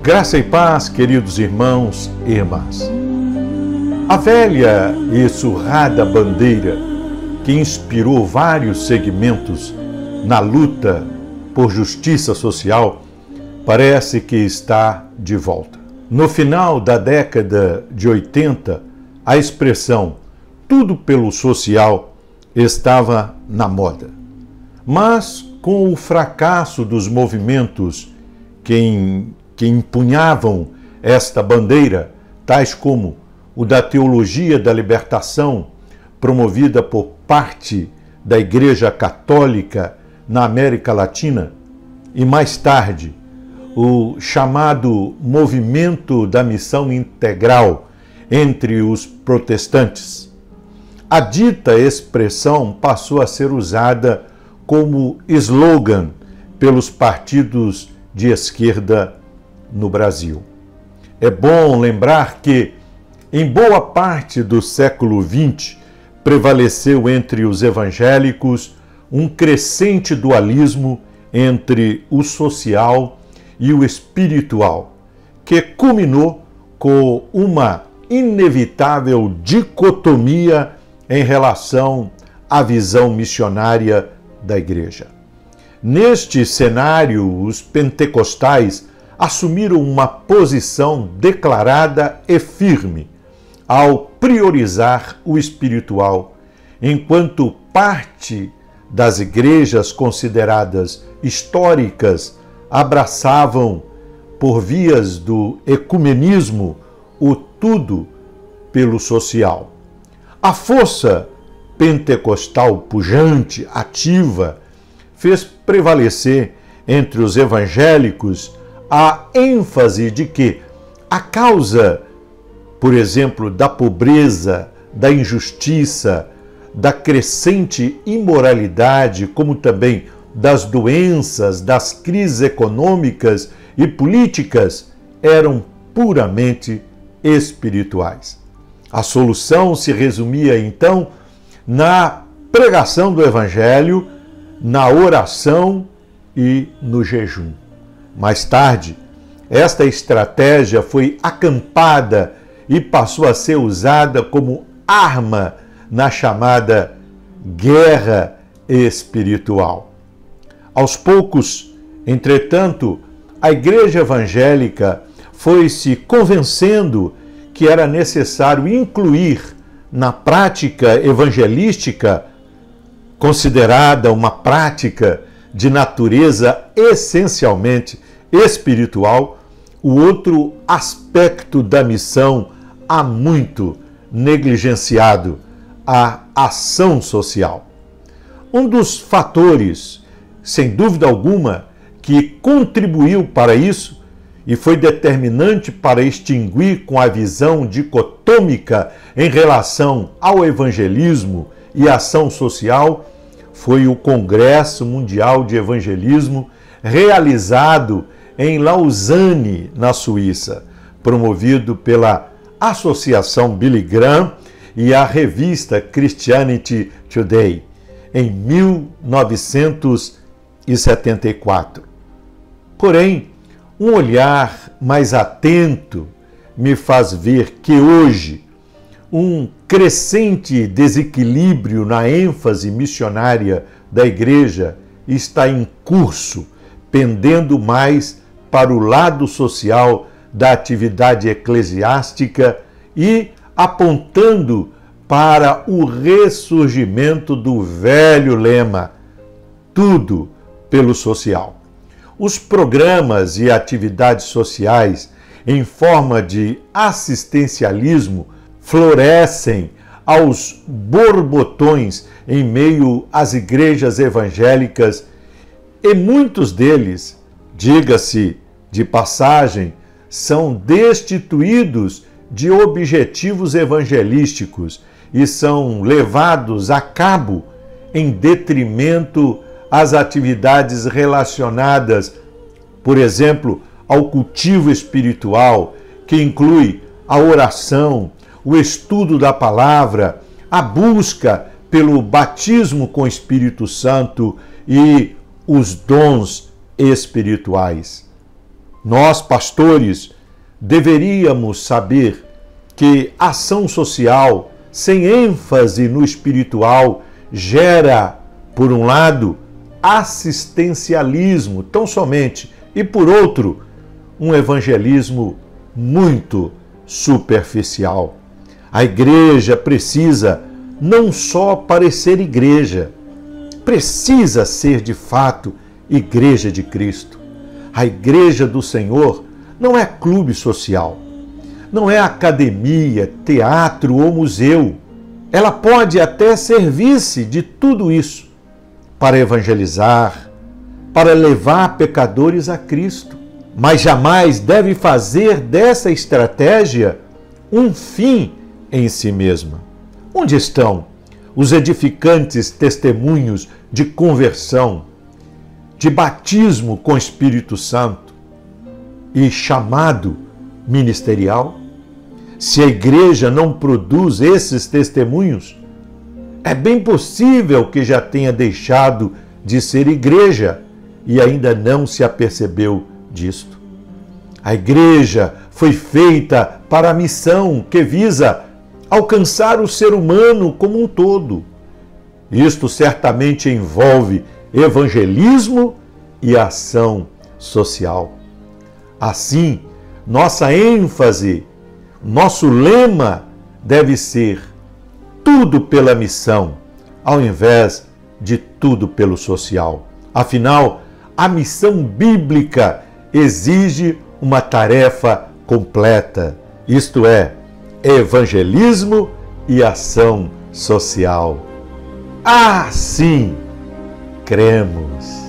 Graça e paz, queridos irmãos e irmãs. A velha e surrada bandeira que inspirou vários segmentos na luta por justiça social parece que está de volta. No final da década de 80, a expressão "tudo pelo social" estava na moda. Mas, com o fracasso dos movimentos que empunhavam esta bandeira, tais como o da teologia da libertação, promovida por parte da Igreja Católica na América Latina, e mais tarde o chamado movimento da missão integral entre os protestantes. A dita expressão passou a ser usada como slogan pelos partidos de esquerda no Brasil. É bom lembrar que, em boa parte do século XX, prevaleceu entre os evangélicos um crescente dualismo entre o social e o espiritual, que culminou com uma inevitável dicotomia em relação à visão missionária da Igreja. Neste cenário, os pentecostais assumiram uma posição declarada e firme ao priorizar o espiritual, enquanto parte das igrejas consideradas históricas abraçavam, por vias do ecumenismo, o tudo pelo social. A força pentecostal pujante, ativa, fez prevalecer entre os evangélicos a ênfase de que a causa, por exemplo, da pobreza, da injustiça, da crescente imoralidade, como também das doenças, das crises econômicas e políticas, eram puramente espirituais. A solução se resumia, então, na pregação do Evangelho, na oração e no jejum. Mais tarde, esta estratégia foi acampada e passou a ser usada como arma na chamada guerra espiritual. Aos poucos, entretanto, a Igreja Evangélica foi se convencendo que era necessário incluir na prática evangelística, considerada uma prática de natureza essencialmente espiritual, o outro aspecto da missão há muito negligenciado, a ação social. Um dos fatores, sem dúvida alguma, que contribuiu para isso e foi determinante para extinguir com a visão dicotômica em relação ao evangelismo e ação social, foi o Congresso Mundial de Evangelismo realizado em Lausanne, na Suíça, promovido pela Associação Billy Graham e a revista Christianity Today, em 1974. Porém, um olhar mais atento me faz ver que hoje um crescente desequilíbrio na ênfase missionária da Igreja está em curso, pendendo mais para o lado social da atividade eclesiástica e apontando para o ressurgimento do velho lema: tudo pelo social. Os programas e atividades sociais em forma de assistencialismo florescem aos borbotões em meio às igrejas evangélicas e muitos deles, diga-se de passagem, são destituídos de objetivos evangelísticos e são levados a cabo em detrimento às atividades relacionadas, por exemplo, ao cultivo espiritual, que inclui a oração, o estudo da palavra, a busca pelo batismo com o Espírito Santo e os dons espirituais. Nós, pastores, deveríamos saber que ação social sem ênfase no espiritual gera, por um lado, assistencialismo, tão somente, e por outro, um evangelismo muito superficial. A igreja precisa não só parecer igreja, precisa ser de fato igreja de Cristo. A igreja do Senhor não é clube social, não é academia, teatro ou museu. Ela pode até servir-se de tudo isso para evangelizar, para levar pecadores a Cristo, mas jamais deve fazer dessa estratégia um fim em si mesma. Onde estão os edificantes testemunhos de conversão, de batismo com o Espírito Santo e chamado ministerial? Se a igreja não produz esses testemunhos, é bem possível que já tenha deixado de ser igreja e ainda não se apercebeu disto. A igreja foi feita para a missão que visa alcançar o ser humano como um todo. Isto certamente envolve evangelismo e ação social. Assim, nossa ênfase, nosso lema deve ser tudo pela missão, ao invés de tudo pelo social. Afinal, a missão bíblica exige uma tarefa completa, isto é, evangelismo e ação social. Assim cremos.